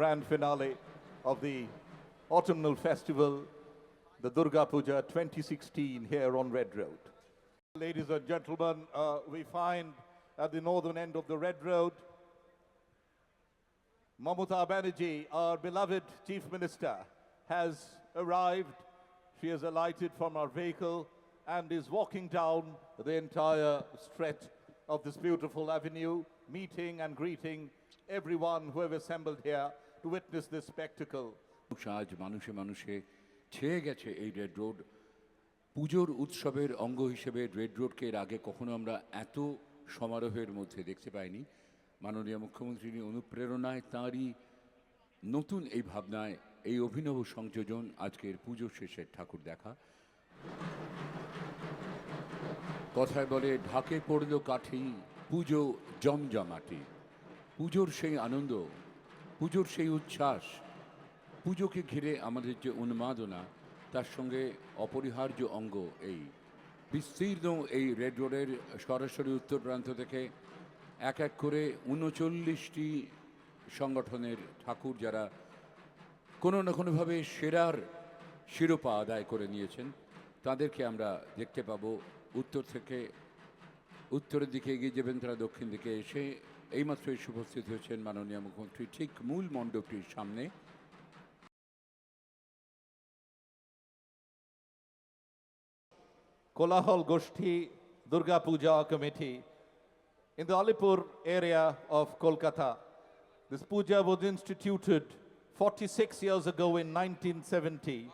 grand finale of the autumnal festival, the Durga Puja 2016 here on Red Road. Ladies and gentlemen, we find at the northern end of the Red Road, Mamata Banerjee, our beloved Chief Minister, has arrived. She has alighted from her vehicle and is walking down the entire stretch of this beautiful avenue, meeting and greeting everyone who have assembled here to witness this spectacle. আজ মানুষে মানুষে ছেয়ে গেছে এই red road. পুজোর উৎসবের অঙ্গ হিসেবে রেড রোডকে এর আগে কখনো আমরা এত সমারোহের মধ্যে দেখতে পাইনি। মাননীয় মুখ্যমন্ত্রীর অনুপ্রেরণায় তাঁরই নতুন এই ভাবনায় এই অভিনব সংযোজন আজকের পুজো শেষের ঠাকুর দেখা। কথায় বলে ঢাকে পড়ল কাঠি, পুজো জমজমাটি। পুজোর সেই আনন্দ, পুজোর সেই উচ্ছ্বাস, পুজোকে ঘিরে আমাদের যে উন্মাদনা, তার সঙ্গে অপরিহার্য অঙ্গ এই বিস্তীর্ণ এই রেড রোডের সরাসরি উত্তর প্রান্ত থেকে এক এক করে ৩৯টি সংগঠনের ঠাকুর যারা কোনো না কোনোভাবে সেরার শিরোপা আদায় করে নিয়েছেন, তাদেরকে আমরা দেখতে পাবো। উত্তর থেকে উত্তরের দিকে এগিয়ে যাবেন তারা দক্ষিণ দিকে এসে এইমাত্র এসে উপস্থিত হয়েছেন মাননীয় মুখ্যমন্ত্রী ঠিক মূল মণ্ডপটির সামনে। Kolahal Goshti Durga Puja Committee in the Alipur area of Kolkata. This puja was instituted 46 years ago in 1970.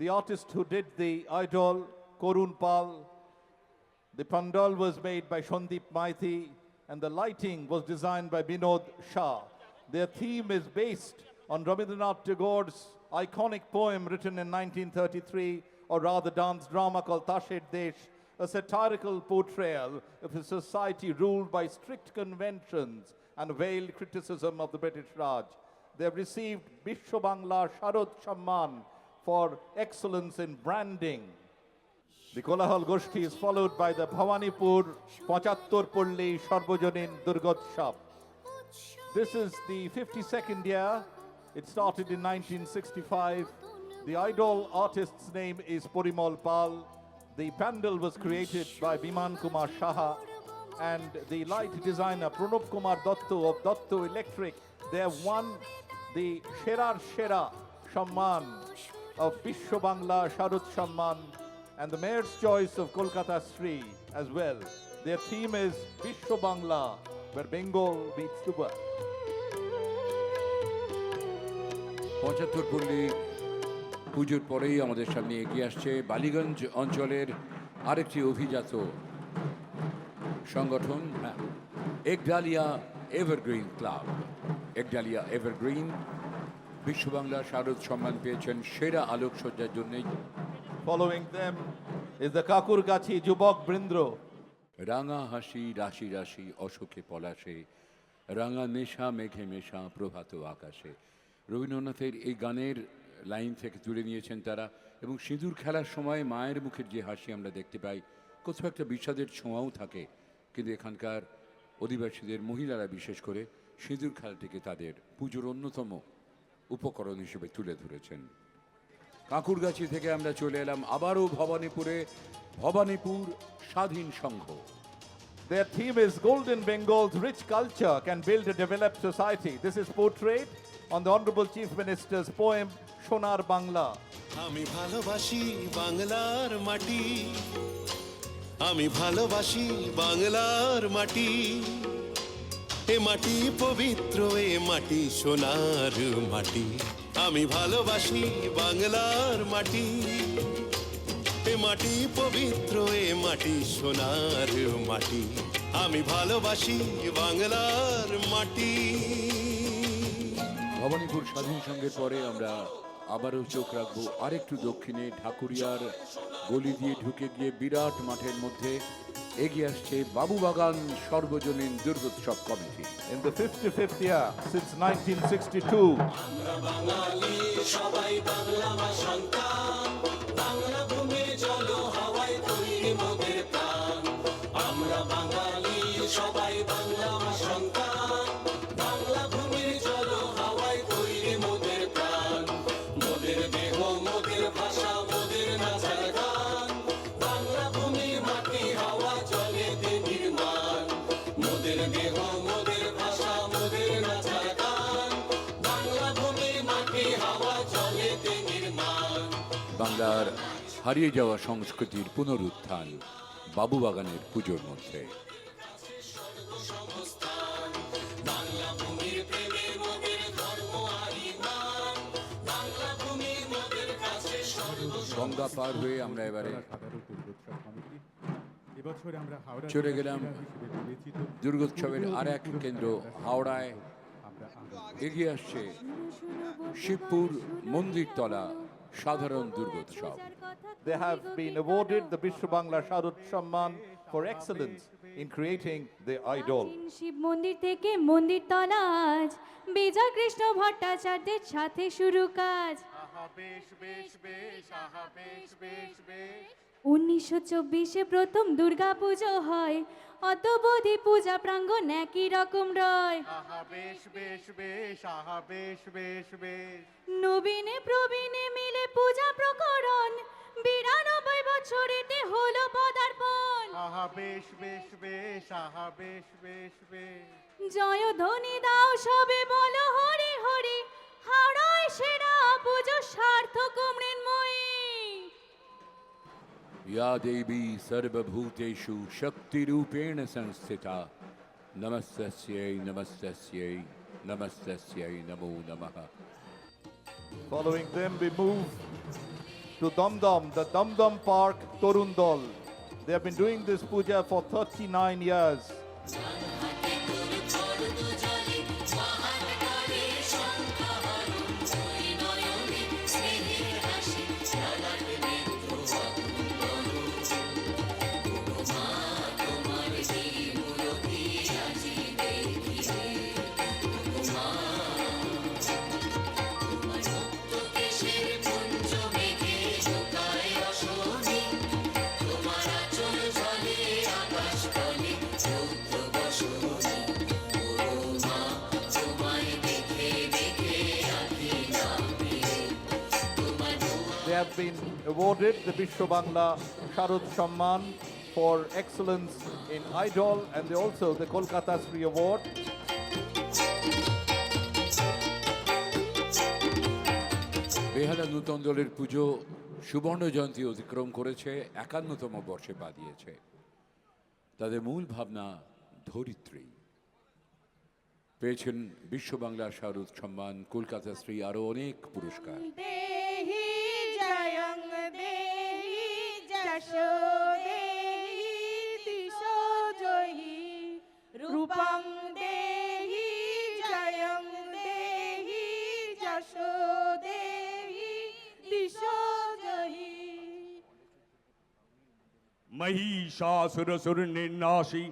The artist who did the idol, Korun Pal, the pandal was made by Shondeep Maiti, and the lighting was designed by Binod Shah. Their theme is based on Rabindranath Tagore's iconic poem written in 1933, or rather dance drama called Tashed Desh, a satirical portrayal of a society ruled by strict conventions and veiled criticism of the British Raj. They have received Bishwa Bangla Sharad Samman for excellence in branding. The Kolahal Goshti is followed by the Bhawanipur Pachhattor Pulli Sarvajanin Durgotsav. This is the 52nd year. It started in 1965. The idol artist's name is Porimal Pal. The pandal was created by Biman Kumar Shaha, and the light designer Pranab Kumar Dotto of Dotto Electric. They have won the Sherar Shera Samman of Bishwa Bangla Sharad Samman and the Mayor's Choice of Kolkata Sri as well. Their theme is Bishwa Bangla, where Bengal meets the world. পঁচাত্তর পল্লী পুজোর পরেই আমাদের সামনে এগিয়ে আসছে বালিগঞ্জ অঞ্চলের আরেকটি অভিজাত সংগঠন, Ekdalia evergreen club. Ekdalia evergreen বিশ্ব বাংলা শারদ সম্মান পেয়েছেন সেরা আলোকসজ্জার জন্য। Following them is the Kakurgachi Jubok Brindro. রাঙা হাসি রাশি রাশি অশোকে পলাশে, রাঙা নেশা মেঘে মেশা প্রভাত আকাশে। রবীন্দ্রনাথের এই গানের লাইন থেকে তুলে নিয়েছেন তারা, এবং সিঁদুর খেলার সময় মায়ের মুখের যে হাসি আমরা দেখতে পাই, কোথাও একটা বিষাদের ছোঁয়াও থাকে, কিন্তু এখানকার অধিবাসীদের মহিলারা বিশেষ করে সিঁদুর খেলাটিকে তাদের পুজোর অন্যতম উপকরণ হিসেবে তুলে ধরেছেন। কাঁকুরগাছি থেকে আমরা চলে এলাম আবারও ভবানীপুরে, ভবানীপুর স্বাধীন সংঘ। Their theme is Golden Bengal's rich culture can build a developed society. This is portrayed on the Honorable Chief Minister's poem Shonar Bangla. আমি ভালোবাসি বাংলার মাটি, আমি ভালোবাসি বাংলার মাটি, এ মাটি পবিত্র, এ মাটি সোনার মাটি। আমি ভালোবাসি বাংলার মাটি, এ মাটি পবিত্র, এ মাটি সোনার মাটি। আমি ভালোবাসি বাংলার মাটি। ভবানীপুর স্বাধীন সংঘের পরে আমরা আবারও চোখ রাখবো আরেকটু দক্ষিণে, ঢাকুরিয়ার গলি দিয়ে ঢুকে গিয়ে বিরাট মাঠের মধ্যে এগিয়ে আসছে বাবুবাগান সর্বজনীন দুর্গোৎসব committee. In the 55th year since 1962, আমরা বাঙালি সবাই বাংলা মা সন্তান, বাংলা ভূমির জল হাওয়ায় তৈরি মোদের প্রাণ। আমরা বাঙালি সবাই বাংলা মা সন্তান, বাংলা ভূমির জল হাওয়ায় তৈরি বাংলার হারিয়ে যাওয়া সংস্কৃতির পুনরুত্থান বাবুবাগানের পুজোর মধ্যে। বাংলা ভূমির প্রেমে মোদের ধর্ম আর ঈমান, বাংলা ভূমি মোদের কাছে স্বর্গ। গঙ্গা পার হয়ে আমরা এবারে সাধারণ দুর্গোৎসব কমিটি এবছর আমরা হাওড়া চলে গেলাম হিসেবে বিবেচিত দুর্গোৎসবের আর এক কেন্দ্র হাওড়ায়। আমরা এগিয়ে আসছে শিবপুর মন্দিরতলা সাধারণ দুর্গোৎসব। They have been awarded the Bishwabangla Sharad Samman for excellence in creating the idol. Shiva মন্দির থেকে মন্দির তলা আজ বিজয় কৃষ্ণ ভট্টাচার্যের সাথে শুরু কাজ। 1924-এ প্রথম দুর্গা পুজো হয়, অতবধি পূজা প্রাঙ্গণ একই রকম রয়। নবীনে প্রবীণে মিলে পূজা প্রকরণ, 92 বছরেতে হলো পদার্পণ। জয় ধ্বনি দাও সবে বলো হরি হরি, হাওড়ায় সেরা পুজো সার্থক মৃন্ময়ী। या देवी सर्वभूतेषु शक्तिरूपेण संस्थिता नमस्तस्यै नमस्तस्यै नमस्तस्यै नमो नमः। Following them, we move to Damdam, the Damdam Park Torundol. They have been doing this puja for 39 years. They have been awarded the Bishwabangla Sharad Samman for excellence in idol, and they also the Kolkata Sri Award. বেহালা নূতন দলের পুজো সুবর্ণ জয়ন্তী অতিক্রম করেছে, 51তম বর্ষে পা দিয়েছে। তাদের মূল ভাবনা ধরিত্রী। পেয়েছেন বিশ্ববাংলা শারদ সম্মান, কলকাতা শ্রী, আরো অনেক পুরস্কার। দেহি জয়ং দেহি যশো দেহি দিশো জয়ী, রূপং দেহি জয়ং দেহি যশো দেহি দিশো জয়ী। महिषासुरसुरनिर्नाशि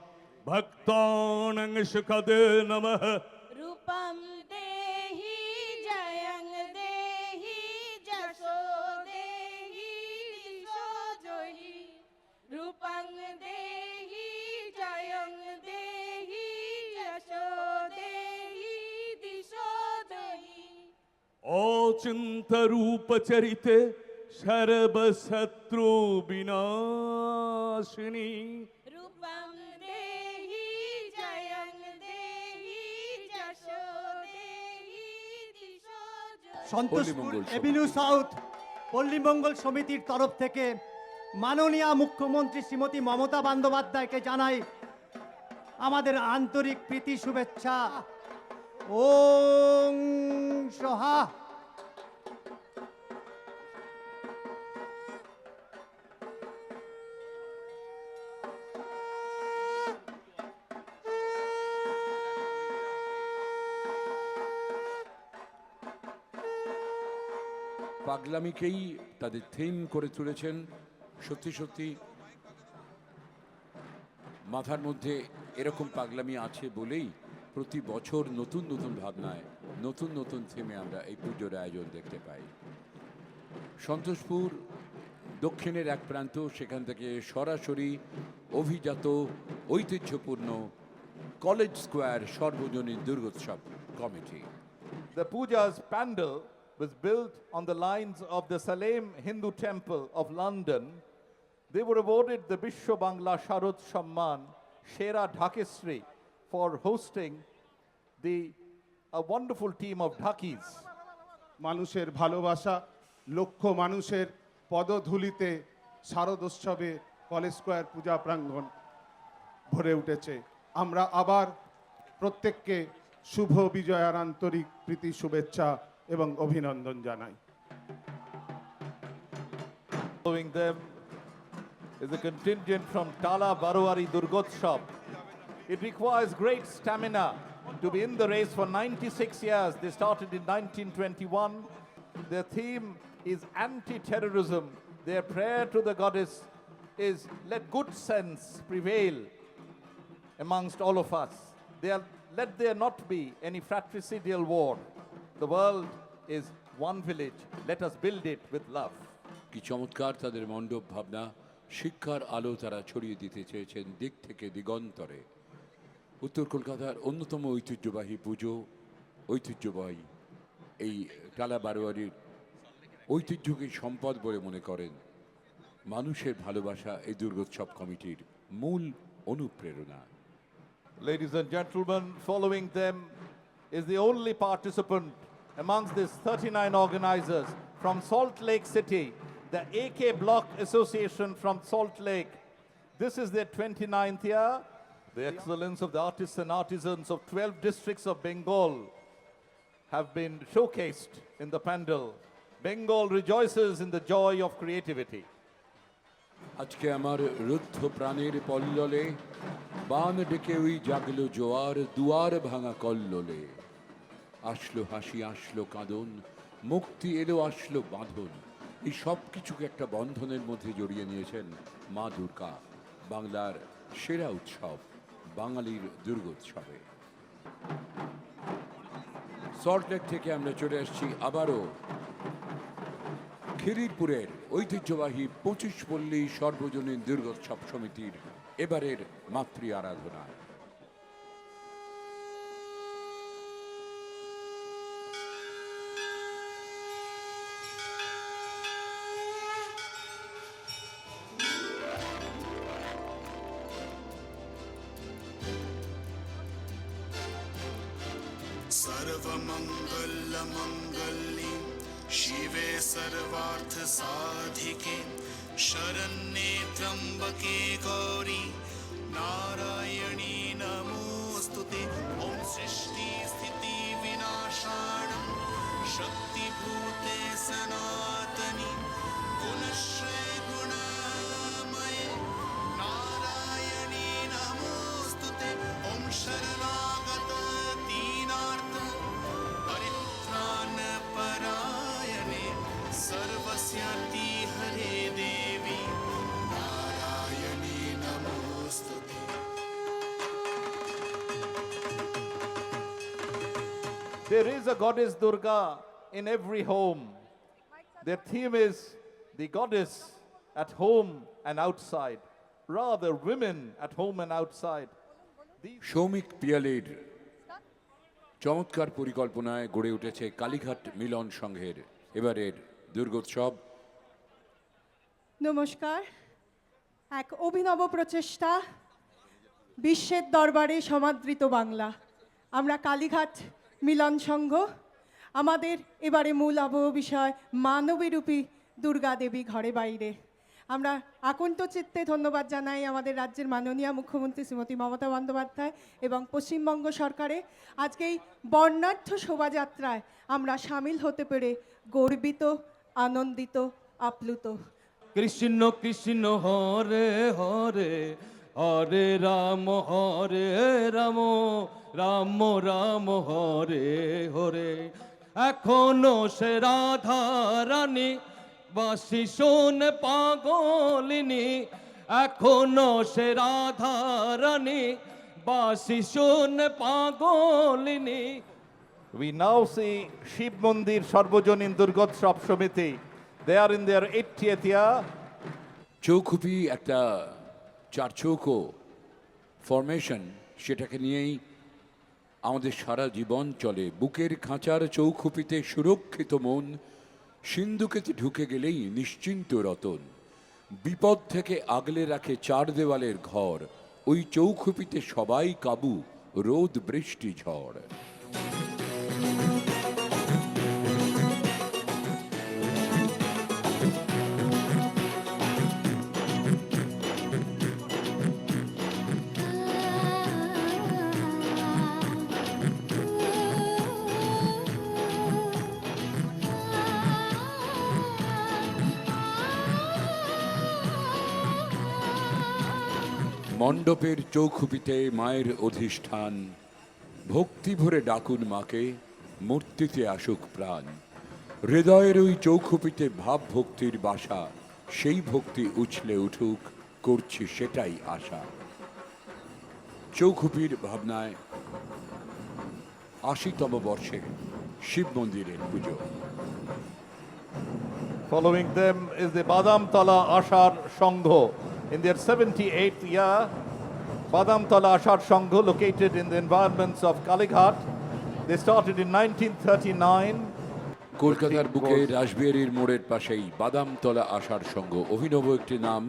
भक्तानां सुखदे नमः। রূপং দেহি জয়ং দেহি যশো দেহি দিশো জয়ী, রূপং দেহি জয়ং দেহি যশো দেহি দিশো জয়ী। अचिंत रूप चरिते सर्वशत्रु विनाशिनी। রূপং দেহি জয়ং দেহি যশো দেহি দিশো জয়ী। সন্তোষপুর পল্লীমঙ্গল সমিতি। এভিনিউ সাউথ পল্লীমঙ্গল সমিতির তরফ থেকে মাননীয় মুখ্যমন্ত্রী শ্রীমতী মমতা বন্দ্যোপাধ্যায়কে জানাই আমাদের আন্তরিক প্রীতি শুভেচ্ছা। ওং সোহা। পাগলামিকেই তাদের থিম করে তুলেছেন। সত্যি সত্যি মাথার মধ্যে এরকম পাগলামি আছে বলেই প্রতি বছর নতুন নতুন ভাবনায় নতুন নতুন থিমে আমরা এই পুজোর আয়োজন দেখতে পাই। সন্তোষপুর দক্ষিণের এক প্রান্ত, সেখান থেকে সরাসরি অভিজাত ঐতিহ্যপূর্ণ কলেজ স্কোয়ার সর্বজনীন দুর্গোৎসব committee. The puja's pandal was built on the lines of the Salem Hindu Temple of London. They were awarded the Bishwabangla Sharad Samman Shera Dhakesri for hosting a wonderful team of Dhakis. মানুষের ভালোবাসা, লক্ষ মানুষের পদধূলিতে শারদোৎসবে college square পূজা প্রাঙ্গণ ভরে উঠেছে। আমরা আবার প্রত্যেককে শুভ বিজয়ার আন্তরিক প্রীতি শুভেচ্ছা এবং অভিনন্দন জানাই। Following them is a contingent from Tala Baroari Durgotsav. It requires great stamina to be in the race for 96 years. They started in 1921. Their theme is anti-terrorism. Their prayer to the goddess is, let good sense prevail amongst all of us. Let there not be any fratricidal war. The world is one village. Let us build it with love. কি চমৎকার তাদের মণ্ডপ ভাবনা, শিক্ষার আলো তারা ছড়িয়ে দিতে চেয়েছেন দিক থেকে দিগন্তরে। উত্তর কলকাতার অন্যতম ঐতিহ্যবাহী পুজো, ঐতিহ্যবাহী এই টালা বারোয়ারির ঐতিহ্যকে সম্পদ বলে মনে করেন। মানুষের ভালোবাসা এই দুর্গোৎসব কমিটির মূল অনুপ্রেরণা। Ladies and gentlemen, following them is the only participant amongst these 39 organizers from Salt Lake City, the AK Block Association from Salt Lake. This is their 29th year. The excellence of the artists and artisans of 12 districts of Bengal have been showcased in the pandal. Bengal rejoices in the joy of creativity. আজকে আমার রুদ্ধ প্রাণের পল্ললে বান ডেকে ওই জাগলো জোয়ার, দুয়ার ভাঙা কল্লোলে। আসলো হাসি, আসলো কাঁদন, মুক্তি এলো, আসলো বাঁধন। এই সব কিছুকে একটা বন্ধনের মধ্যে জড়িয়ে নিয়েছেন মা দুর্গা। বাংলার সেরা উৎসব, বাঙালির দুর্গোৎসবে। সল্টলেক থেকে আমরা চলে আসছি আবারও খিরিরপুরের ঐতিহ্যবাহী 25 পল্লী সর্বজনীন দুর্গোৎসব সমিতির এবারের মাতৃ আরাধনা। सर्वमङ्गलमङ्गल्ये शिवे सर्वार्थसाधिके शरण्ये त्र्यम्बके गौरी नारायणी नमोऽस्तुते। ॐ सृष्टिस्थितिविनाशानं शक्तिभूते सनातनि गुणश्रय गुणमये नारायणी नमोऽस्तुते। ॐ शरणागत दीनार्थ परित्राणपरायणे सर्वस्याति हरे देवी Narayani नमोऽस्तुते। There is a goddess Durga in every home. Their theme is the goddess at home and outside, rather women at home and outside. Soumik পিয়ালের চমৎকার পরিকল্পনায় গড়ে উঠেছে কালীঘাট মিলন সংঘের এবারের দুর্গোৎসব। নমস্কার। এক অভিনব প্রচেষ্টা, বিশ্বের দরবারে সমাদৃত বাংলা। আমরা কালীঘাট মিলন সংঘ, আমাদের এবারে মূল আবহ বিষয় মানবীরূপী দুর্গা দেবী ঘরে বাইরে। আমরা আকণ্ঠ চিত্তে ধন্যবাদ জানাই আমাদের রাজ্যের মাননীয় মুখ্যমন্ত্রী শ্রীমতী মমতা বন্দ্যোপাধ্যায় এবং পশ্চিমবঙ্গ সরকারে। আজকে এই বর্ণাঢ্য শোভাযাত্রায় আমরা সামিল হতে পেরে গর্বিত, আনন্দিত, আপ্লুত। কৃষ্ণ কৃষ্ণ হরে হরে, হরে রাম রাম রাম হরে হরে। এখনো সে রাধা রানী বাঁশি শোন পাগলিনী, এখনো সে রাধা রানী বাঁশি শোন পাগলিনী। We now see Shiv Mandir Sarvajanin Durgotsav Samiti. They are in their 80th year. চৌখুপি একটা চারচৌকো ফরমেশন, সেটাকে নিয়েই আমাদের সারা জীবন চলে। বুকের খাঁচার চৌখুপিতে সুরক্ষিত মন, সিন্ধুকেতে ঢুকে গেলেই নিশ্চিন্ত রতন। বিপদ থেকে আগলে রাখে চার দেওয়ালের ঘর, ওই চৌখুপিতে সবাই কাবু, রোদ বৃষ্টি ঝড়। মণ্ডপের চৌখুপিতে মায়ের অধিষ্ঠান, ভক্তি ভরে ডাকুন মাকে, মূর্তিতে আসুক প্রাণ। হৃদয়ের ওই চৌখুপিতে ভাব ভক্তির বাসা, সেই ভক্তি উছলে উঠুক, করছি সেটাই আশা। চৌখুপির ভাবনায় ৮০তম বর্ষে শিব মন্দিরের পুজো। Following them is the Badamtala Ashar Shangho. In their 78th year, Badamtala Ashar Shangho, located in the environments of Kalighat, they started in 1939. কলকাতার বুকে রাসবিহারীর মোড়ের পাশেই বাদামতলা আষাঢ় সংঘ, অভিনব একটি নাম।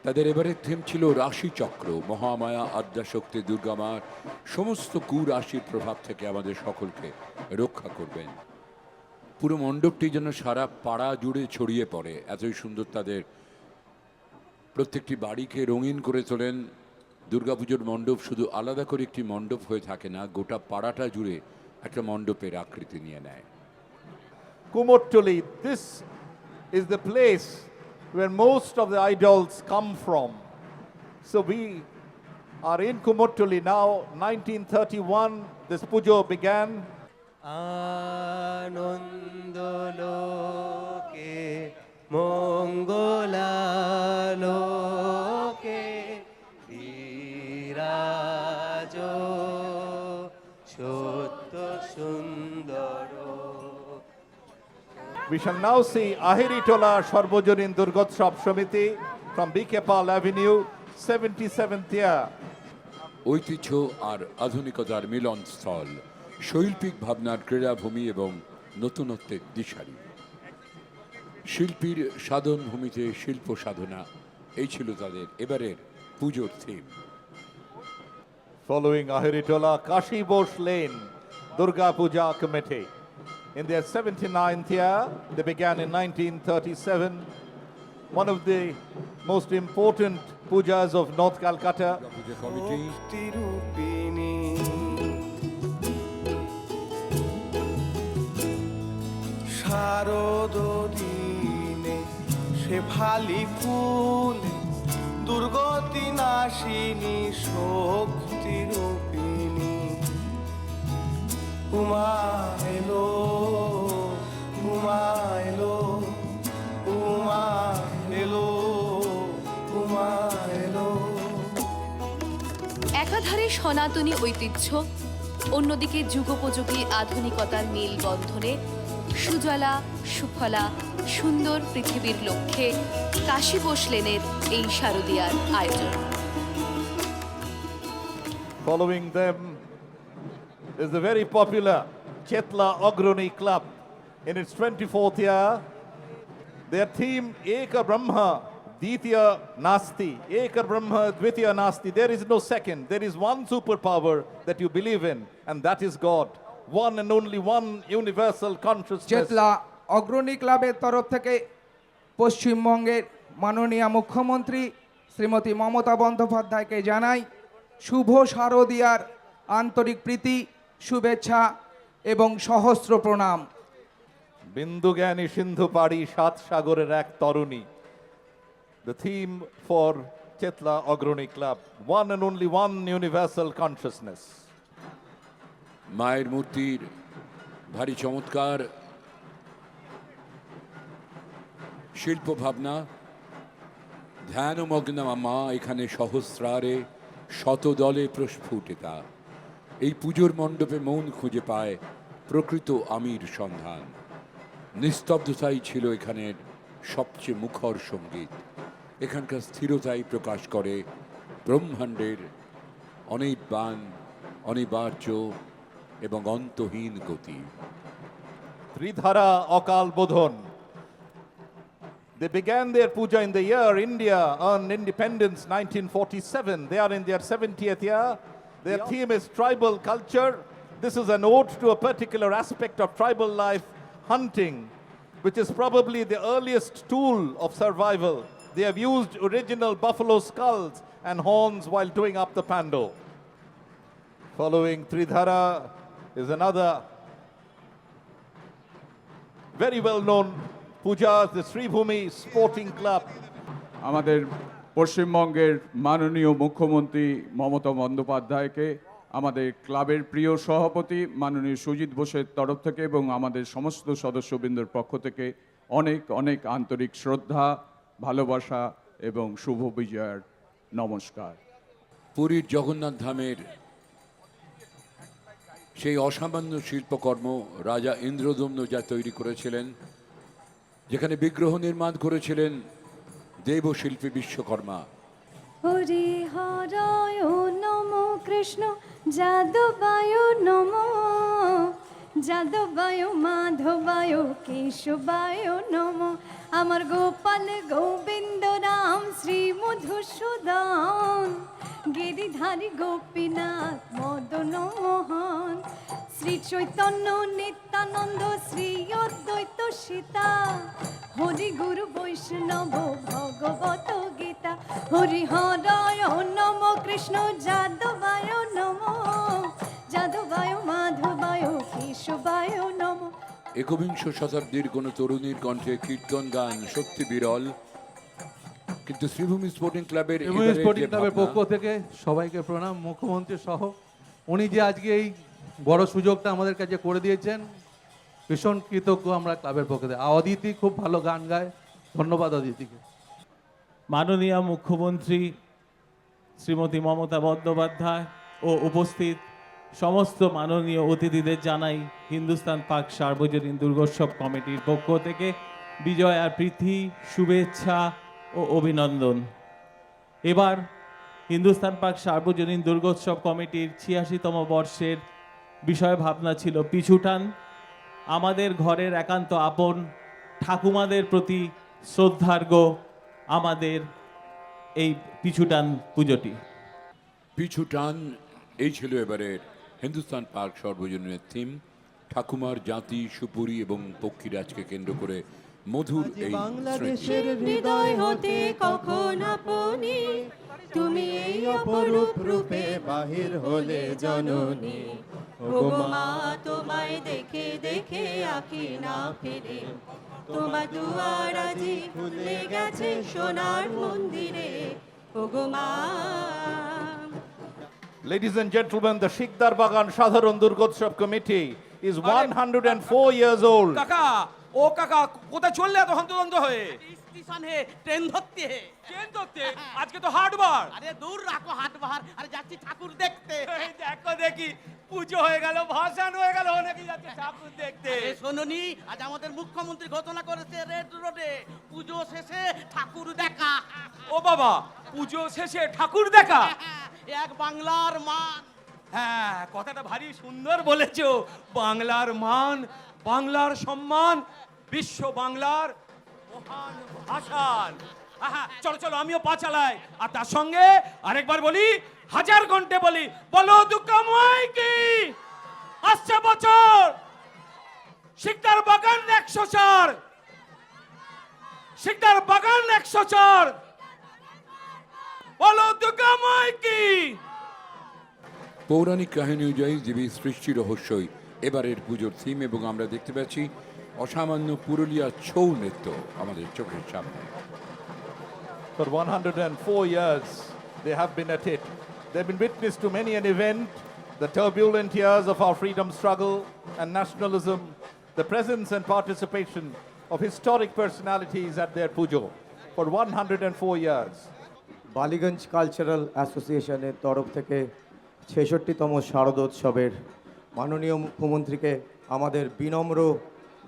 তাদের এবারের থিম ছিল রাশিচক্র। মহামায়া আদ্যাশক্তি দুর্গামার সমস্ত কুরাশির প্রভাব থেকে আমাদের সকলকে রক্ষা করবেন। পুরো মণ্ডপটি যেন সারা পাড়া জুড়ে ছড়িয়ে পড়ে, এতই সুন্দর তাদের। প্রত্যেকটি বাড়িকে রঙিন করে তোলেন। দুর্গাপুজোর মণ্ডপ শুধু আলাদা করে একটি মণ্ডপ হয়ে থাকে না, গোটা পাড়াটা জুড়ে একটা মণ্ডপের আকৃতি নিয়ে নেয়। Kumottuli, this is the place where most of the idols come from. So we are in Kumottuli now. 1931, this pujo began. আনন্দ লোকে মঙ্গলালোকে বিরাজ সত্য সুন্দর। We shall now see Ahiri Tola Sarbojanin Durgotsav Samiti from BK Pal Avenue, 77th year. ঐতিহ্য আর আধুনিকতার মিলনস্থল, শৈল্পিক ভাবনার ক্রীড়াভূমি এবং নতুনত্বের দিশারি। শিল্পীর সাধন ভূমিতে শিল্প সাধনা, এই ছিল তাদের এবারের পুজোর theme. Following Ahiri Tola, Kashi Bosh Lane, Durga Puja Committee. In their 79th year, they began in 1937. One of the most important pujas of North Calcutta. Puja committee ভক্তিরূপিণী শারদদিনে Shefali ফুল দুর্গতি নাশিনী শক্তিরূপিণী উমা এলো উমা এলো উমা এলো উমা এলো। একাধারে সনাতনী ঐতিহ্য, অন্যদিকে যুগোপযোগী আধুনিকতার মেল বন্ধনে সুজলা সুফলা সুন্দর পৃথিবীর লক্ষ্যে কাশী বোস লেনের এই শারদীয়ার আয়োজন। Following them is the very popular Chetla Ogroni Club. In its 24th year, their theme Eka Brahma Dvitiya Nasti. Eka Brahma Dvitiya Nasti. There is no second. There is one superpower that you believe in, and that is God. One and only one universal consciousness. Chetla অগ্রণী ক্লাবের তরফ থেকে পশ্চিমবঙ্গের মাননীয় মুখ্যমন্ত্রী শ্রীমতী মমতা বন্দ্যোপাধ্যায়কে জানাই শুভ শারদীয়ার আন্তরিক প্রীতি, শুভেচ্ছা এবং সহস্র প্রণাম। বিন্দু জ্ঞানী সিন্ধু পাড়ি সাত সাগরের এক তরুণী. The theme for Chetla Ogroni Club, one and only one universal consciousness. মায়ের মূর্তির ভারী চমৎকার শিল্প ভাবনা। ধ্যানমগ্ন মা এখানে সহস্রারে শতদলে প্রস্ফুটিতা। এই পুজোর মণ্ডপে মন খুঁজে পায় প্রকৃত আমির সন্ধান। নিস্তব্ধতাই ছিল এখানের সবচেয়ে মুখর সঙ্গীত। এখানকার স্থিরতাই প্রকাশ করে ব্রহ্মাণ্ডের অনির্বাণ, অনিবার্য এবং অন্তহীন গতি। Tridhara Akal Bodhon. They began their puja in the year India earned independence 1947. They are in their 70th year. Their theme is tribal culture. This is an ode to a particular aspect of tribal life, hunting, which is probably the earliest tool of survival. They have used original buffalo skulls and horns while doing up the pandal. Following Tridhara is another very well-known puja, the Sri Bhumi Sporting Club. আমাদের পশ্চিমবঙ্গের মাননীয় মুখ্যমন্ত্রী মমতা বন্দ্যোপাধ্যায়কে আমাদের ক্লাবের প্রিয় সভাপতি মাননীয় সুজিত বোসের তরফ থেকে এবং আমাদের সমস্ত সদস্যবৃন্দের পক্ষ থেকে অনেক অনেক আন্তরিক শ্রদ্ধা, ভালোবাসা এবং শুভ বিজয়ার নমস্কার। পুরীর জগন্নাথ ধামের সেই অসামান্য শিল্পকর্ম রাজা ইন্দ্রদম্ন যা তৈরি করেছিলেন, যেখানে বিগ্রহ নির্মাণ করেছিলেন দেবশিল্পী বিশ্বকর্মা। হরি হরায় নম কৃষ্ণ যাদবায় নম, যাদবায় মাধবায় কেশবায় নম। আমার গোপাল গোবিন্দ রাম শ্রী মধুসূদন, গিরিধারী গোপীনাথ মদন মোহন, শ্রী চৈতন্য নিত্যানন্দ শ্রী অদ্বৈত সীতা, হরি গুরু বৈষ্ণব ভগবত গীতা। হরি হরায় নম কৃষ্ণ যাদবায় নম, যাদবায় মাধবায় কেশবায় নম। একবিংশ শতাব্দীর কোন তরুণীর কণ্ঠে কীর্তন গান সত্যি বিরল, কিন্তু শ্রীভূমি স্পোর্টিং ক্লাবের স্পোর্টিং ক্লাবের পক্ষ থেকে সবাইকে প্রণাম, মুখ্যমন্ত্রী সহ উনি যে আজকে এই বড় সুযোগটা আমাদের কাছে করে দিয়েছেন, ভীষণ কৃতজ্ঞ আমরা ক্লাবের পক্ষ থেকে। অদিতি খুব ভালো গান গায়, ধন্যবাদ অদিতিকে। মাননীয় মুখ্যমন্ত্রী শ্রীমতী মমতা বন্দ্যোপাধ্যায় ও উপস্থিত সমস্ত মাননীয় অতিথিদের জানাই হিন্দুস্তান পাক সার্বজনীন দুর্গোৎসব কমিটির পক্ষ থেকে বিজয় আর প্রীতি, শুভেচ্ছা ও অভিনন্দন। এবার হিন্দুস্তান পাক সার্বজনীন দুর্গোৎসব কমিটির ৮৬তম বর্ষের বিষয় ভাবনা ছিল পিছুটান। আমাদের ঘরের একান্ত আপন ঠাকুমাদের প্রতি শ্রদ্ধার্ঘ আমাদের এই পিছুটান পুজোটি। পিছুটান এই ছিল এবারের হিন্দুস্তান পার্ক সর্বজনীনের থিম। ঠাকুমার জাতি, সুপুরি এবং পক্ষীরাজকে কেন্দ্র করে মধুর এই বাংলাদেশের হৃদয় হতে কখন আপনি, তুমি এই অপরূপ রূপে বাহির হলে জননী। ওগো মা তোমায় দেখে দেখে আঁখি না ফিরে, তোমার দুয়ার আজি খুলে গেছে সোনার মন্দিরে। ওগো মা। Ladies and gentlemen, the Shikdar Bagan Sadharan Durgotsav Committee is 104 years old. কাকা, ও কাকা কোথায় চললে এত হন্তদন্ত হয়ে? স্টেশনে ট্রেন ধরতে। ট্রেন ধরতে? আজকে তো হাটবার। আরে দূর রাখো হাটবার, আরে যাচ্ছি ঠাকুর দেখতে। দেখো দেখি, পুজো হয়ে গেল, ভাসান হয়ে গেল, নাকি যাচ্ছে ঠাকুর দেখতে। শোনোনি, আজ আমাদের মুখ্যমন্ত্রী ঘোষণা করেছে রেড রোডে পুজো শেষে ঠাকুর দেখা। ও বাবা, পুজো শেষে ঠাকুর দেখা? এক বাংলার মান। হ্যাঁ, কথাটা ভারী সুন্দর বলেছো। বাংলার মান, বাংলার সম্মান, বিশ্ব বাংলার মহান ভাষান। চলো চলো, আমিও পা চালাই। আর তার সঙ্গে আরেকবার বলি, হাজার ঘন্টে বলি, বলো দুঃখময় কি আসছে বছর, শিকদার বাগান 104, শিকদার বাগান 104, বলো দুঃখময় কি। পৌরাণিক কাহিনী অনুযায়ী দেবী সৃষ্টি রহস্যই এবারের পুজোর থিম, এবং আমরা দেখতে পাচ্ছি অসামান্য পুরুলিয়া ছৌ নৃত্য আমাদের চোখের সামনে। For 104 years, they have been at it. They've been witness to many an event, the turbulent years of our freedom struggle and nationalism, the presence and participation of historic personalities at their pujo. For 104 years. Ballygunge cultural অ্যাসোসিয়েশনের তরফ থেকে ৬৬তম শারদোৎসবের মাননীয় মুখ্যমন্ত্রীকে আমাদের বিনম্র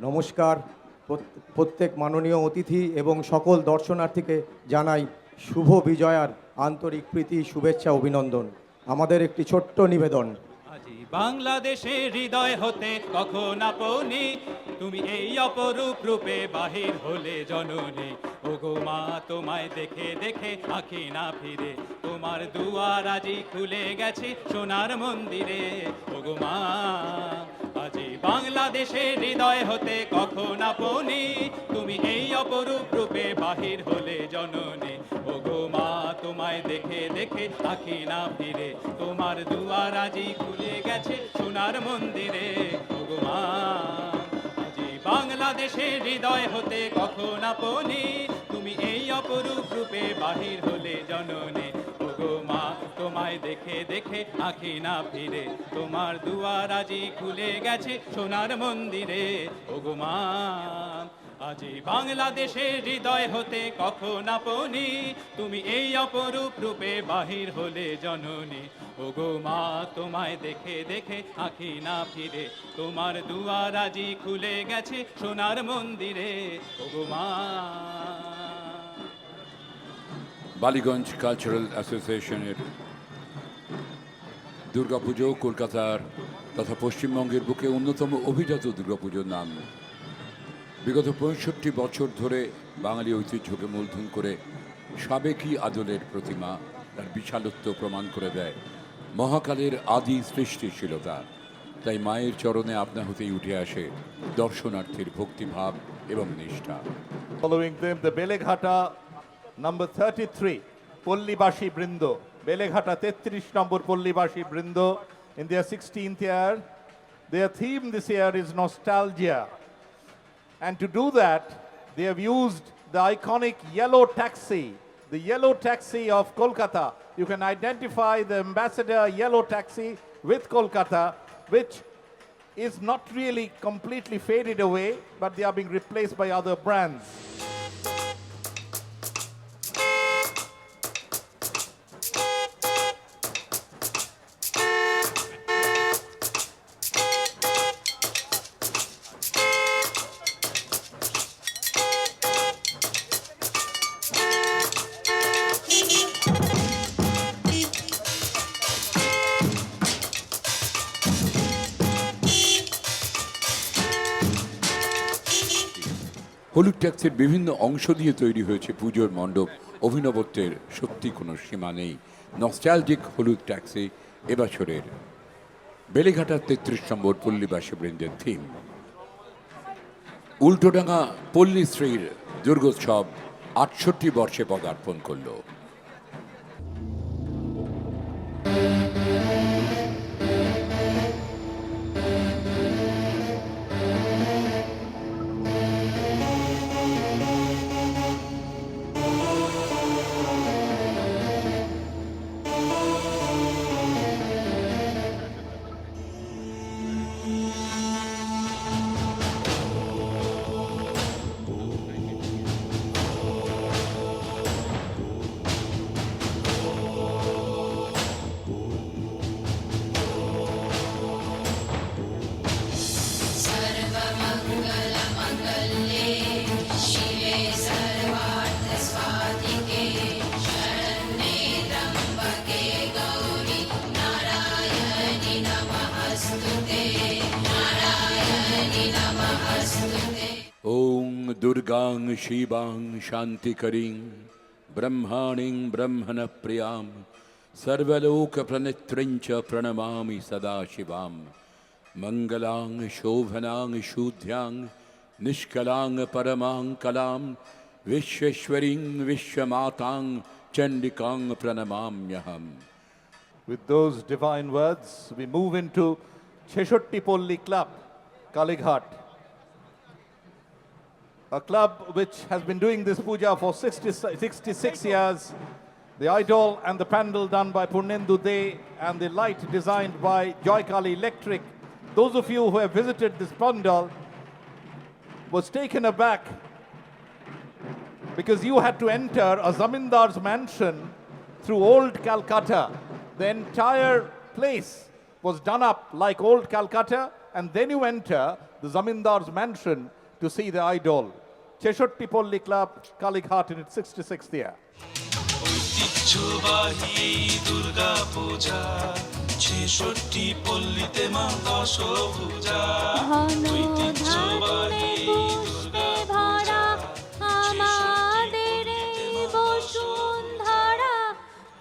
নমস্কার। প্রত্যেক মাননীয় অতিথি এবং সকল দর্শনার্থীকে জানাই শুভ বিজয়ার আন্তরিক প্রীতি, শুভেচ্ছা, অভিনন্দন। আমাদের একটি ছোট্ট নিবেদন। বাংলাদেশের হৃদয় হতে কখন আপনি, তুমি এই অপরূপ রূপে বাহির হলে জননী। ওগো মা তোমায় দেখে দেখে আঁখি না ফিরে, তোমার দুয়ার আজি খুলে গেছে সোনার মন্দিরে। ওগো মা, আজি বাংলাদেশের হৃদয় হতে কখন আপনি, তুমি এই অপরূপ রূপে বাহির হলে জননী। ওগো মা তোমায় দেখে দেখে আঁখি না ফিরে, তোমার দুয়ার আজি খুলে গেছে সোনার মন্দিরে। ওগো মা, আজি বাংলাদেশের হৃদয় হতে কখন আপনি, তুমি এই অপরূপ রূপে বাহির হলে জননে ওগো মা তোমায় দেখে দেখে আঁখি না ফিরে তোমার দুয়ার আজি খুলে গেছে সোনার মন্দিরে ওগো মা আজি বাংলাদেশের হৃদয় হতে কখন আপনি তুমি এই অপরূপ রূপে বাহির হলে জননী ওগো মা তোমায় দেখে দেখে আঁখি না ফিরে তোমার দুয়ার আজি খুলে গেছে সোনার মন্দিরে ওগো মা। বালিগঞ্জ কালচারাল অ্যাসোসিয়েশনের দুর্গাপুজো কলকাতার তথা পশ্চিমবঙ্গের বুকে অন্যতম অভিজাত দুর্গাপুজোর নাম। বিগত ৬৫ বছর ধরে বাঙালি ঐতিহ্যকে মূলধন করে সাবেকি আদলের প্রতিমা তার বিশালত্ব প্রমাণ করে দেয় মহাকালের আদি সৃষ্টিশীলতা। তাই মায়ের চরণে আপনা হতেই উঠে আসে দর্শনার্থীর ভক্তিভাব এবং নিষ্ঠা। Following them, the Beleghata number 33, Pollibashi Brindo. Beleghata 33 number Pollibashi Brindo in their 16th year. Their theme this year is nostalgia. And to do that, they have used the iconic yellow taxi, the yellow taxi of Kolkata. You can identify the ambassador yellow taxi with Kolkata, which is not really completely faded away, but they are being replaced by other brands. হলুদ ট্যাক্সির বিভিন্ন অংশ দিয়ে তৈরি হয়েছে পুজোর মণ্ডপ। অভিনবত্বের সত্যি কোনো সীমা নেই। নস্টালজিক হলুদ ট্যাক্সি এবছরের বেলেঘাটার ৩৩ নম্বর পল্লীবাসী বৃন্দের থিম। উল্টোডাঙ্গা পল্লীশ্রীর দুর্গোৎসব ৬৮ বর্ষে পদার্পণ করল। ওং দুর্গাং শিবাং শান্তিকরিং ব্রহ্মাণিং ব্রহ্মণ প্রিয়াম সর্বলোক প্রণেত্রিঞ্চ প্রণমামি সদা শিবাম মঙ্গলাং শোভনাং শুদ্ধ্যাং নিষ্কলাং পরমাং কলাম বিশ্বেশ্বরীং বিশ্বমাতাং চণ্ডিকাং প্রণমাম্যহম। With those divine words, we move into Cheshotti Polli Club, Kalighat. A club which has been doing this puja for 66 years. The idol and the pandal done by Purnendu De and the light designed by Joy Kali Electric. Those of you who have visited this pandal was taken aback because you had to enter a Zamindar's mansion through old Calcutta. The entire place was done up like old Calcutta, and then you enter the Zamindar's mansion to see the idol. Cheshotti Polli Club, Kalighat in its 66th year. ঐতিহ্যবাহী দুর্গা পূজা ৬৬ পল্লীতে মা দশভুজা। ঐতিহ্যবাহী দুর্গা পূজা আমাদের বসুন্ধরা,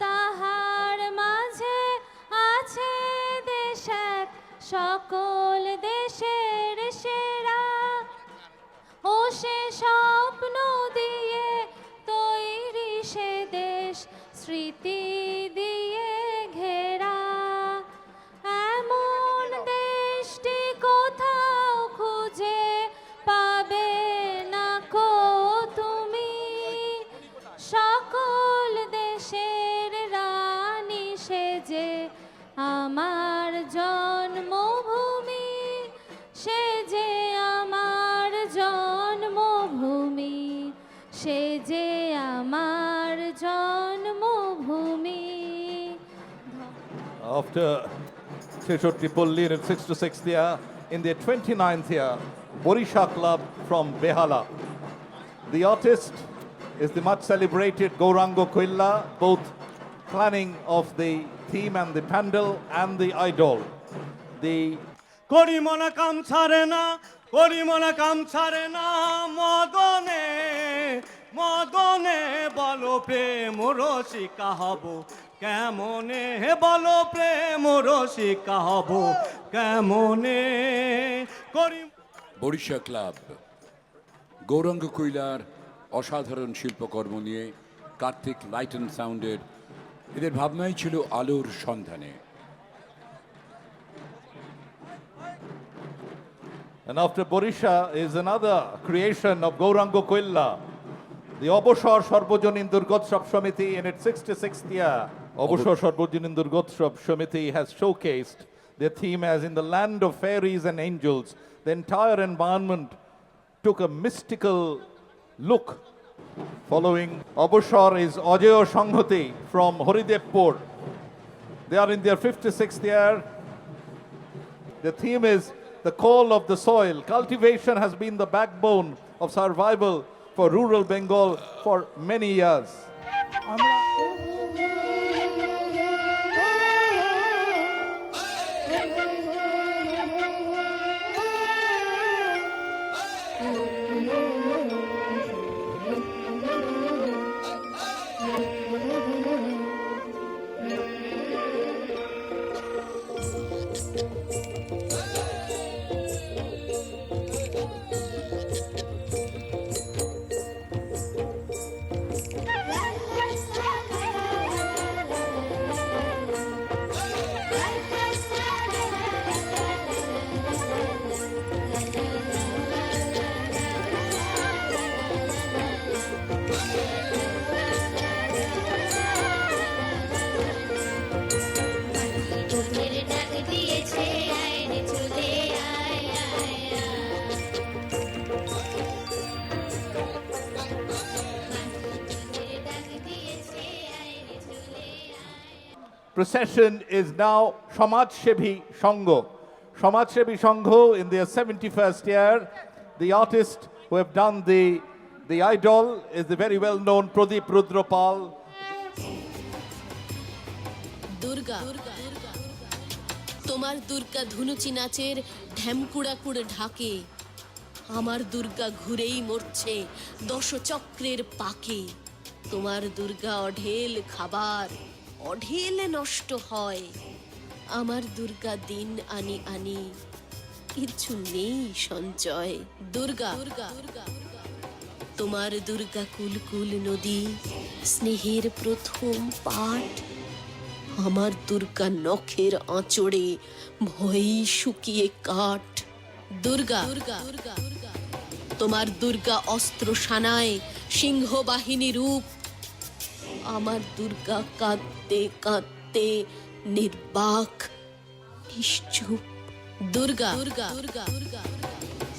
তাহার মাঝে আছে দেশ এক, সকল দেশের সেরা। ও সে স্বপ্ন দিয়ে তৈরি সে দেশ, স্মৃতি দিয়ে ঘেরা। এমন দেশটি কোথাও খুঁজে পাবে না কো তুমি, যে আমার জন্মভূমি, সে যে আমার জন্মভূমি, সে যে আমার জন্মভূমি। After Cheshoti Polli in its 66th year, in their 29th year, Borisha Club from Behala. The artist is the much celebrated Gourango Koilla, both planning of the theme and the pandal and the idol. The করিমনা কাম ছাড়ে না, করিমনা কাম ছাড়ে না, মদনে মদনে বলো প্রেম রসিকা হব কেমনে, বলো প্রেম রসিকা হব কেমনে। বরিশা ক্লাব গৌরাঙ্গ কৈলার অসাধারণ শিল্পকর্ম নিয়ে কার্তিক লাইট অ্যান্ড সাউন্ডের এদের ভাবনাই ছিল আলোর সন্ধানে। And after Borisha is another creation of Gourango Koilla, the Oboshor Sarbojonin Durgotsav Samiti in its 66th year. Oboshor Sarbojonin Durgotsav Samiti has showcased their theme as in the land of fairies and angels. The entire environment took a mystical look. Following Oboshor is Ajayo Sanghati from Horidepur. They are in their 56th year. The theme is the call of the soil. Cultivation has been the backbone of survival for rural Bengal for many years. Procession is now Samaj Sebi Sangho. Samaj Sebi Sangho in their 71st year. The artist who have done the idol is the very well-known Pradeep Rudropal. Durga, তোমার দুর্গা ধুনুচি নাচের ঢ্যামকুড়াকুড় ঢাকে, আমার দুর্গা ঘুরেই মরছে দশচক্রের পাকে। তোমার দুর্গা অঢেল খাবার, অঢেল নষ্ট হয়, আমার দুর্গা দিন আনি আনি কিছু নেই সঞ্চয়। দুর্গা, তোমার দুর্গা কুলকুল নদী, স্নেহের প্রথম পাঠ, আমার দুর্গা নখের আঁচড়ে ভয়েই শুকিয়ে কাঠ। দুর্গা, তোমার দুর্গা অস্ত্র সানায় সিংহ বাহিনী রূপ, আমার দুর্গা কাঁদতে কাঁদতে নির্বাক নিশ্চুপ। দুর্গা,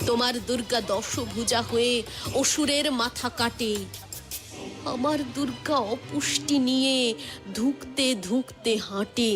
তোমার দুর্গা দশভুজা হয়ে অসুরের মাথা কাটে, আমার দুর্গা অপুষ্টি নিয়ে ধুঁকতে ধুঁকতে হাঁটে।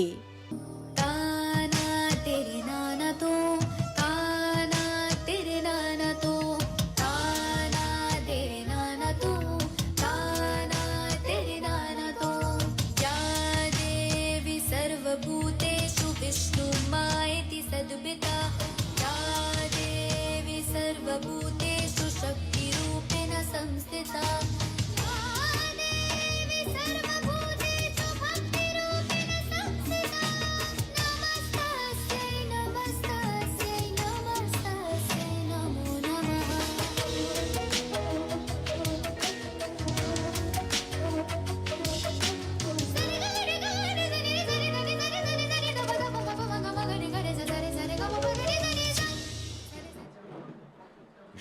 सर्वभूतेषु शक्तिरूपेण संस्थिता।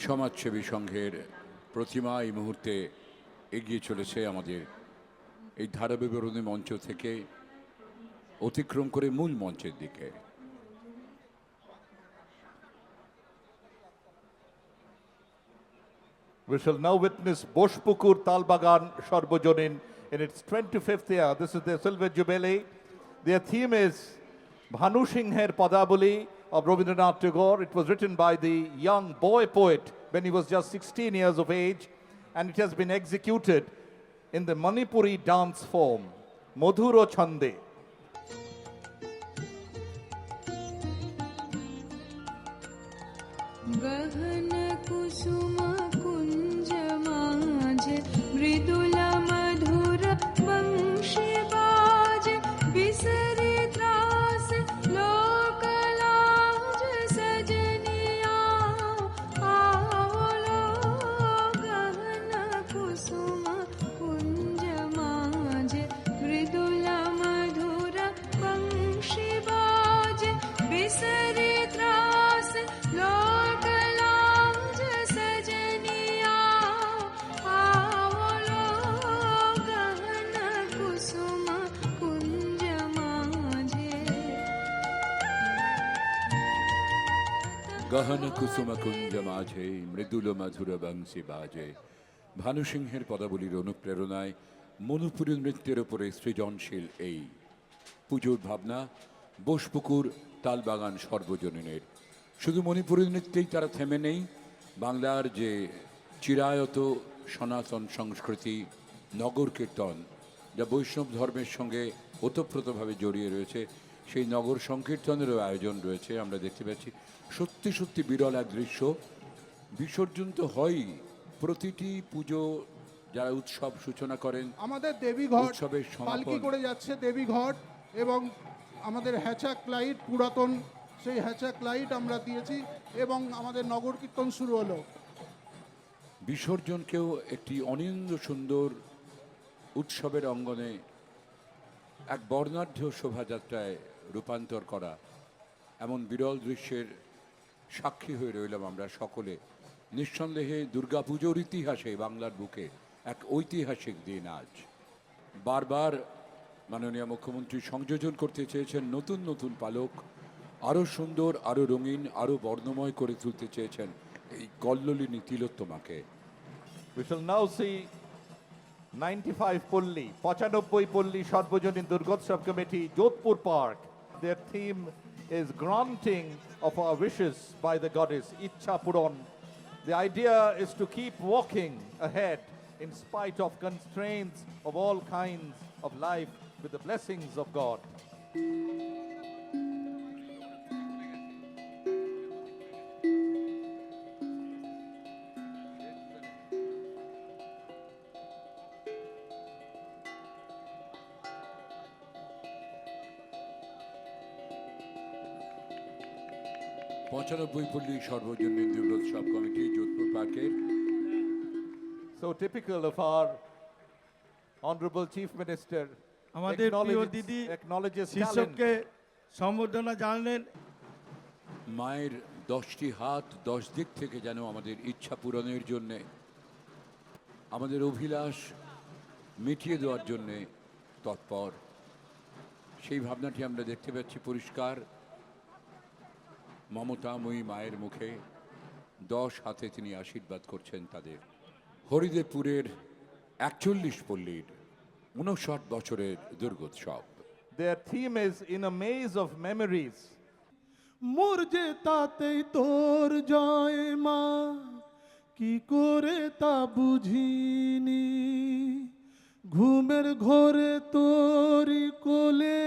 সমাজসেবী সংঘের প্রতিমা এই মুহূর্তে এগিয়ে চলেছে আমাদের এই ধারাবিবরণী মঞ্চ থেকে। অতিক্রম করে মূল মঞ্চের দিকে। We shall now witness Boshpukur Talbagan Sarbojonin in its 25th year. This is their silver jubilee. Their theme is Bhanu Singher Padabuli of Rabindranath Tagore. It was written by the young boy poet when he was just 16 years of age, and it has been executed in the Manipuri dance form, Madhuro Chande. गहन कुसुम कुंज माज मृदुल मधुर वंशी बाज बिसरी त्रास लोक लाज सजनिया आवलो गहन कुसुम कुंज माज मृदुल मधुर वंशी बाज बिसरी त्रास लोक लाज सजनिया आवलो गहन कुसुम कुंज माझे গহন কুসুম কুঞ্জ মাঝে মৃদুল মধুর বংশী বাজে। ভানু সিংহের পদাবলীর অনুপ্রেরণায় মণিপুরী নৃত্যের উপরে সৃজনশীল এই পুজোর ভাবনা বোসপুকুর তালবাগান সর্বজনীনের। শুধু মণিপুরী নৃত্যেই তারা থেমে নেই, বাংলার যে চিরায়ত সনাতন সংস্কৃতি নগর কীর্তন, যা বৈষ্ণব ধর্মের সঙ্গে ওতপ্রোতভাবে জড়িয়ে রয়েছে, সেই নগর সংকীর্তনেরও আয়োজন রয়েছে। আমরা দেখতে পাচ্ছি সত্যি সত্যি বিরল এক দৃশ্য। বিসর্জন তো হয়ই, প্রতিটি পুজো যারা উৎসব সূচনা করেন, আমাদের দেবীঘট উৎসবের পালকি সমাপন করে যাচ্ছে দেবীঘট, এবং আমাদের হ্যাচাক লাইট, পুরাতন সেই হ্যাচাক লাইট আমরা দিয়েছি, এবং আমাদের নগর কীর্তন শুরু হলো। বিসর্জনকেও একটি অনিন্দ্য সুন্দর উৎসবের অঙ্গনে এক বর্ণাঢ্য শোভাযাত্রায় রূপান্তর করা, এমন বিরল দৃশ্যের সাক্ষী হয়ে রইলাম আমরা সকলে। নিঃসন্দেহে দুর্গাপুজোর ইতিহাসে বাংলার বুকে এক ঐতিহাসিক দিন আজ। বারবার মাননীয় মুখ্যমন্ত্রী সংযোজন করতে চেয়েছেন নতুন নতুন পালক, আরও সুন্দর, আরও রঙিন, আরও বর্ণময় করে তুলতে চেয়েছেন এই কল্লোলিনী তিলোত্তমাকে। We shall now see 95 Pulli, 95 Pulli Sarbojonin Durgotsav Committee, Jodhpur Park. Their theme is granting of our wishes by the goddess Ichha Puran. The idea is to keep walking ahead in spite of constraints of all kinds of life with the blessings of God. পঁচানব্বই পল্লী সর্বজনীন দুর্গোৎসব committee, Jodhpur পার্কের। So typical of our Honorable Chief Minister, আমাদের প্রিয় দিদি acknowledges talent. শিষ্যকে সম্বর্ধনা জানালেন। মায়ের 10টি হাত 10 দিক থেকে যেন আমাদের ইচ্ছা পূরণের জন্যে, আমাদের অভিলাষ মিটিয়ে দেওয়ার জন্যে তৎপর, সেই ভাবনাটি আমরা দেখতে পাচ্ছি পরিষ্কার মমতাময়ী মায়ের মুখে। 10 হাতে তিনি আশীর্বাদ করছেন তাদের। হরিদেবপুরের 41 পল্লীর 59 বছরের দুর্গোৎসব। Their theme is In a Maze of Memories. মোর যে তাতেই তোর জয় মা, কি করে তা বুঝিনি, ঘুমের ঘোরে তোরি কোলে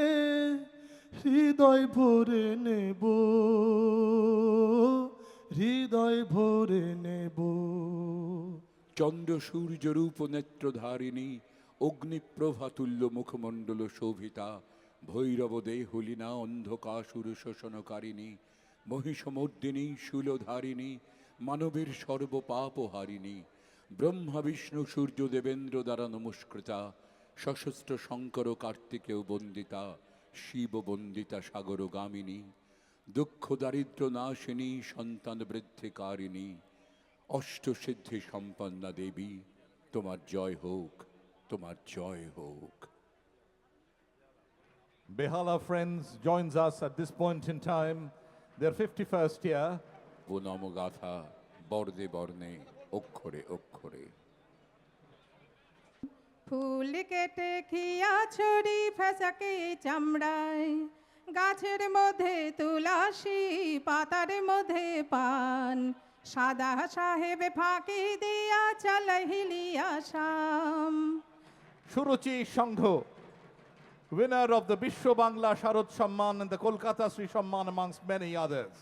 হৃদয় ভরে নেব, হৃদয় ভরে নেব। চন্দ্র সূর্য রূপ নেত্রধারিণী, অগ্নিপ্রভাতুল্য মুখমণ্ডল শোভিতা, ভৈরব দেহলীনা অন্ধকাসুর শোষণকারিণী, মহিষমর্দিনী শূলধারিণী, মানবের সর্বপাপহারিণী, ব্রহ্মা বিষ্ণু সূর্য দেবেন্দ্র দ্বারা নমস্কৃতা, সশস্ত্র শঙ্কর কার্তিকেয় বন্দিতা, শিব বন্দিতা সাগরগামিনী, দুঃখ দারিদ্র নাশিনী সন্তান বৃদ্ধিকারিণী, অষ্টসিদ্ধি সম্পন্না দেবী, তোমার জয় হোক, তোমার জয় হোক। Behala Friends joins us at this point in time, their 51st year. ও নমগাথা বর্ণে বর্ণে অক্ষরে অক্ষরে। ফুল কেটে খিয়া ছড়ি ফেসাকে চামড়ায়, গাছের মধ্যে তুলসী পাতার মধ্যে পান, সাদা সাহেব ফাঁকি দিয়া চালহিলি Assam. Shuruchi Shangho, winner of the Bishwa Bangla Sharad Samman and the Kolkata Sri Samman amongst many others.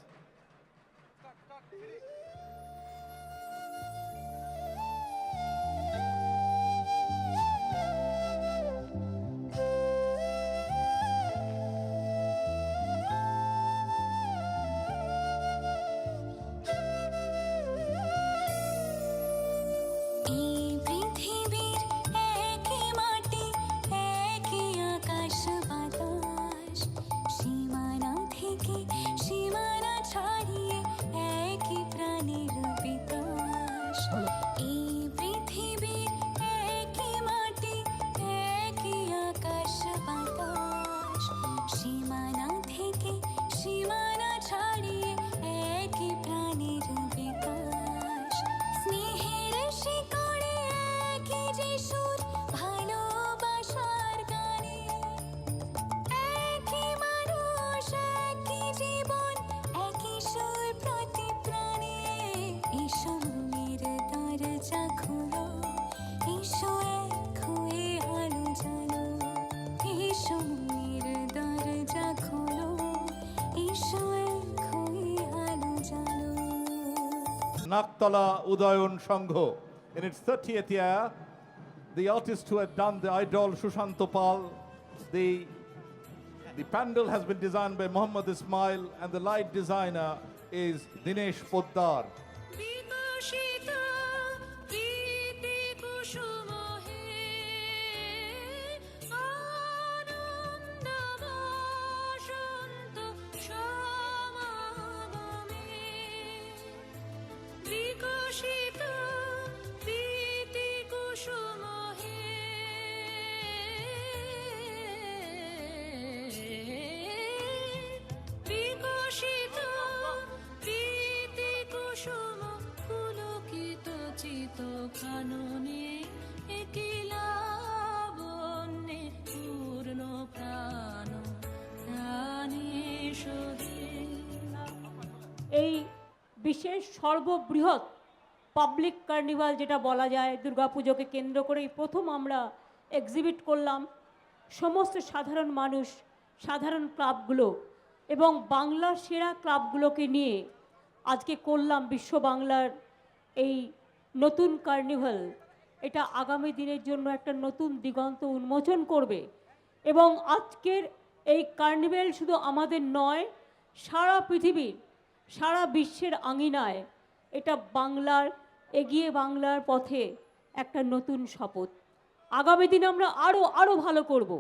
Naktala Udayon Shangho. In its 30th year, the artist who had done the idol Shushanto Pal, the pandal has been designed by Muhammad Ismail and the light designer is Dinesh Poddar. এই বিশেষ সর্ববৃহৎ public carnival যেটা বলা যায় দুর্গাপুজোকে কেন্দ্র করে প্রথম আমরা এক্সিবিট করলাম সমস্ত সাধারণ মানুষ, সাধারণ ক্লাবগুলো এবং বাংলার সেরা ক্লাবগুলোকে নিয়ে আজকে করলাম বিশ্ব বাংলার এই নতুন কার্নিভাল। এটা আগামী দিনের জন্য একটা নতুন দিগন্ত উন্মোচন করবে এবং আজকের এই কার্নিভাল শুধু আমাদের নয়, সারা পৃথিবীর, সারা বিশ্বের আঙিনায় এটা বাংলার, এগিয়ে বাংলার পথে একটা নতুন শপথ। আগামী দিনে আমরা আরও ভালো করব।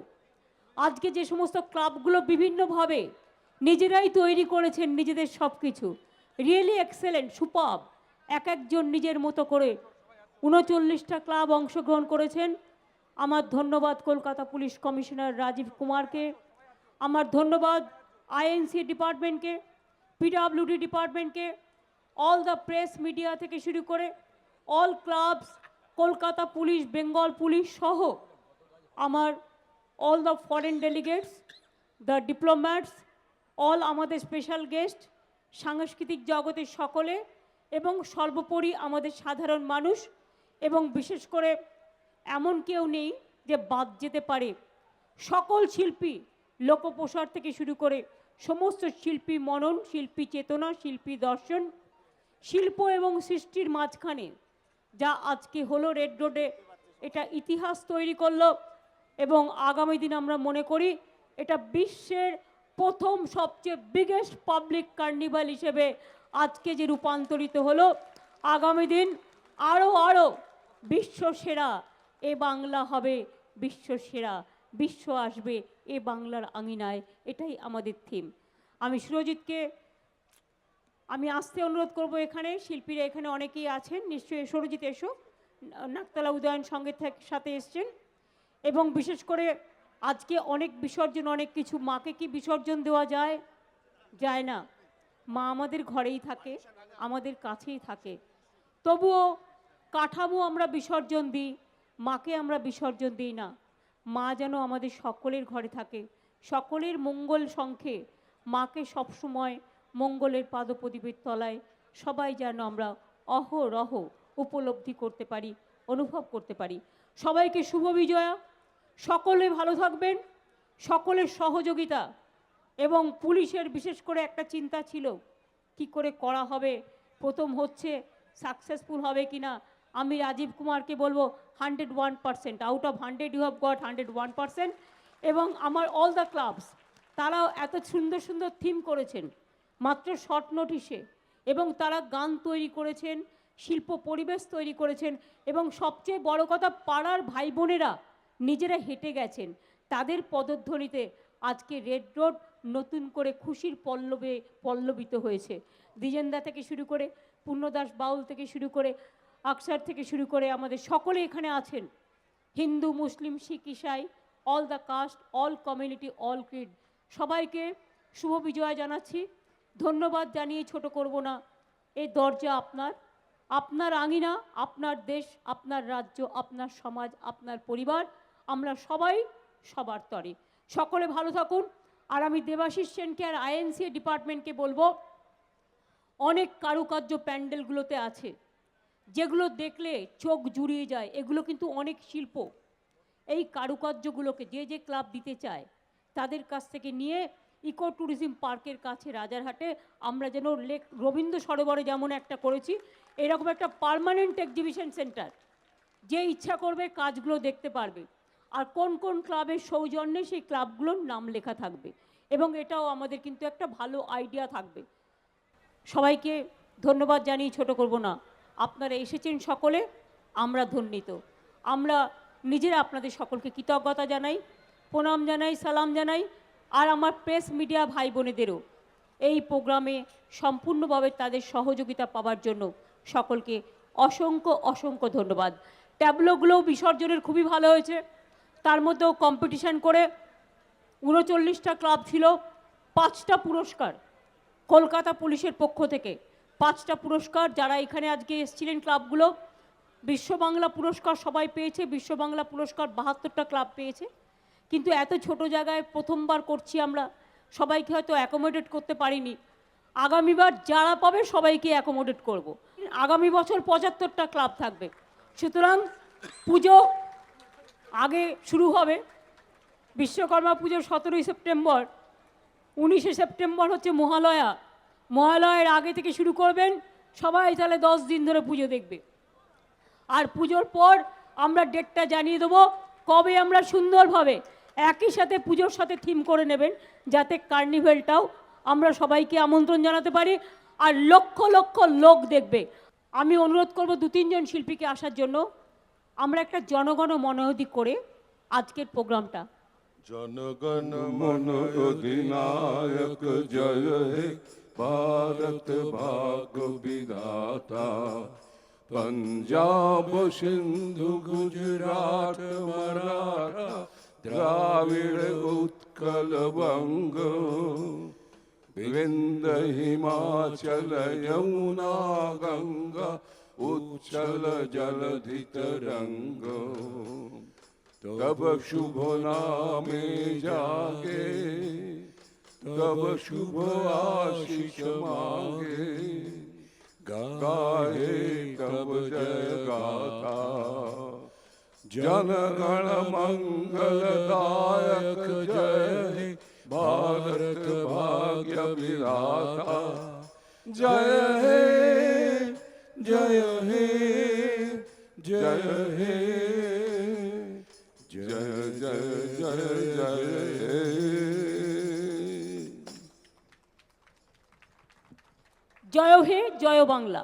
আজকে যে সমস্ত ক্লাবগুলো বিভিন্নভাবে নিজেরাই তৈরি করেছেন নিজেদের সব কিছু, রিয়েলি এক্সেলেন্ট, সুপাব, এক একজন নিজের মতো করে 39টা ক্লাব অংশগ্রহণ করেছেন। আমার ধন্যবাদ কলকাতা পুলিশ কমিশনার রাজীব কুমারকে, আমার ধন্যবাদ আইএনসি ডিপার্টমেন্টকে, পিডব্লিউডি ডিপার্টমেন্টকে, অল দ্য প্রেস মিডিয়া থেকে শুরু করে all clubs, Kolkata police, Bengal police সহ আমার all the foreign delegates, the diplomats, all আমাদের স্পেশাল গেস্ট, সাংস্কৃতিক জগতের সকলে এবং সর্বোপরি আমাদের সাধারণ মানুষ এবং বিশেষ করে এমন কেউ নেই যে বাদ যেতে পারে। সকল শিল্পী, লোকপ্রসার থেকে শুরু করে সমস্ত শিল্পী মনন, শিল্পী চেতনা, শিল্পী দর্শন, শিল্প এবং সৃষ্টির মাঝখানে যা আজকে হলো রেড রোডে, এটা ইতিহাস তৈরি করলো এবং আগামী দিন আমরা মনে করি এটা বিশ্বের প্রথম সবচেয়ে বিগেস্ট পাবলিক কার্নিভাল হিসেবে আজকে যে রূপান্তরিত হলো, আগামী দিন আরও বিশ্ব সেরা এ বাংলা হবে, বিশ্ব সেরা, বিশ্ব আসবে এ বাংলার আঙিনায়, এটাই আমাদের থিম। আমি সুরজিৎকে আমি আসতে অনুরোধ করব। এখানে শিল্পীরা এখানে অনেকেই আছেন, নিশ্চয়ই সুরজিৎ এসো, নাকতলা উদয়ন সঙ্গের সাথে এসছেন এবং বিশেষ করে আজকে অনেক বিসর্জন, অনেক কিছু, মাকে কি বিসর্জন দেওয়া যায়? যায় না। মা আমাদের ঘরেই থাকে, আমাদের কাছেই থাকে। তবুও কাঠামো আমরা বিসর্জন দিই, মাকে আমরা বিসর্জন দিই না। মা যেন আমাদের সকলের ঘরে থাকে, সকলের মঙ্গল শঙ্খে মাকে সবসময় মঙ্গলের পাদপ্রদীপের তলায় সবাই যেন আমরা অহরহ উপলব্ধি করতে পারি, অনুভব করতে পারি। সবাইকে শুভ বিজয়া, সকলে ভালো থাকবেন, সকলের সহযোগিতা। এবং পুলিশের বিশেষ করে একটা চিন্তা ছিল কি করে করা হবে, প্রথম হচ্ছে সাকসেসফুল হবে কিনা। আমি রাজীব কুমারকে বলবো 101%, out of 100 you have got 101%। এবং আমার অল দ্য ক্লাবস, তারাও এত সুন্দর সুন্দর থিম করেছেন মাত্র শর্ট নোটিশে, এবং তারা গান তৈরি করেছেন, শিল্প পরিবেশ তৈরি করেছেন, এবং সবচেয়ে বড় কথা পাড়ার ভাই বোনেরা নিজেরা হেঁটে গেছেন। তাদের পদধ্বনিতে আজকে রেড রোড নতুন করে খুশির পল্লবে পল্লবিত হয়েছে। দ্বিজেন্দা থেকে শুরু করে পূর্ণদাস বাউল থেকে শুরু করে আকসার থেকে শুরু করে আমাদের সকলে এখানে আছেন, হিন্দু, মুসলিম, শিখ, ইসাই, all the caste, all community, all creed, সবাইকে শুভ বিজয় জানাচ্ছি। ধন্যবাদ জানিয়ে ছোট করব না। এই দরজা আপনার, আপনার আঙিনা, আপনার দেশ, আপনার রাজ্য, আপনার সমাজ, আপনার পরিবার, আমরা সবাই সবার তরে। সকলে ভালো থাকুন। আর আমি দেবাশিস সেনকে আর আইএনসি ডিপার্টমেন্টকে বলবো, অনেক কারুকার্য প্যান্ডেলগুলোতে আছে যেগুলো দেখলে চোখ জুড়িয়ে যায়, এগুলো কিন্তু অনেক শিল্প। এই কারুকার্যগুলোকে যে যে ক্লাব দিতে চায় তাদের কাছ থেকে নিয়ে ইকো ট্যুরিজম পার্কের কাছে রাজারহাটে আমরা যেন লেক রবীন্দ্র সরোবরে যেমন একটা করেছি, এরকম একটা পার্মানেন্ট এক্সিবিশন সেন্টার, যে ইচ্ছা করবে কাজগুলো দেখতে পারবে। আর কোন কোন ক্লাবের সৌজন্যে সেই ক্লাবগুলোর নাম লেখা থাকবে, এবং এটাও আমাদের কিন্তু একটা ভালো আইডিয়া থাকবে। সবাইকে ধন্যবাদ জানিয়ে ছোট করব না। আপনারা এসেছেন সকলে, আমরা ধন্যিত। আমরা নিজেরা আপনাদের সকলকে কৃতজ্ঞতা জানাই, প্রণাম জানাই, সালাম জানাই। আর আমার প্রেস মিডিয়া ভাই বোনেদেরও এই প্রোগ্রামে সম্পূর্ণভাবে তাদের সহযোগিতা পাওয়ার জন্য সকলকে অসংখ্য অসংখ্য ধন্যবাদ। ট্যাবলোগুলোও বিসর্জনের খুবই ভালো হয়েছে। তার মধ্যেও কম্পিটিশান করে 39টা ক্লাব ছিল, 5টা পুরস্কার কলকাতা পুলিশের পক্ষ থেকে, 5টা পুরস্কার। যারা এখানে আজকে এসেছিলেন ক্লাবগুলো, বিশ্ব বাংলা পুরস্কার সবাই পেয়েছে, বিশ্ব বাংলা পুরস্কার 72টা ক্লাব পেয়েছে। কিন্তু এত ছোট জায়গায় প্রথমবার করছি আমরা, সবাইকে হয়তো অ্যাকোমোডেট করতে পারিনি। আগামীবার যারা পাবে সবাইকে অ্যাকোমোডেট করব। আগামী বছর 75টা ক্লাব থাকবে। সুতরাং পুজো আগে শুরু হবে, বিশ্বকর্মা পুজো 17ই সেপ্টেম্বর, 19শে সেপ্টেম্বর হচ্ছে মহালয়া। মহালয়ের আগে থেকে শুরু করবেন, সবাই তাহলে 10 দিন ধরে পুজো দেখবে। আর পুজোর পর আমরা ডেটটা জানিয়ে দেবো কবে আমরা সুন্দরভাবে একই সাথে পুজোর সাথে থিম করে নেবেন, যাতে কার্নিভেলটাও আমরা সবাইকে আমন্ত্রণ জানাতে পারি আর লক্ষ লক্ষ লোক দেখবে। আমি অনুরোধ করব 2-3 জন শিল্পীকে আসার জন্য। আমরা একটা জনগণ মনোহদি করে আজকের প্রোগ্রামটা। জনগণ মন অধিনায়ক জয় হে ভারত ভাগ্য বিধাতা, पंजाब सिंधु गुजरात मराठा द्राविड़ उत्कल बंग, विंध्य हिमाचल यमुना गंगा उच्चल जलधि तरंग, तब शुभ नामे जागे तब शुभ आशीष मांगे, गाहे तब जय गाथा जन गण मंगलदायक जय हे भारत भाग्य विधाता, जय हे जय हे जय हे जय जय जय जय জয় হে জয় বাংলা।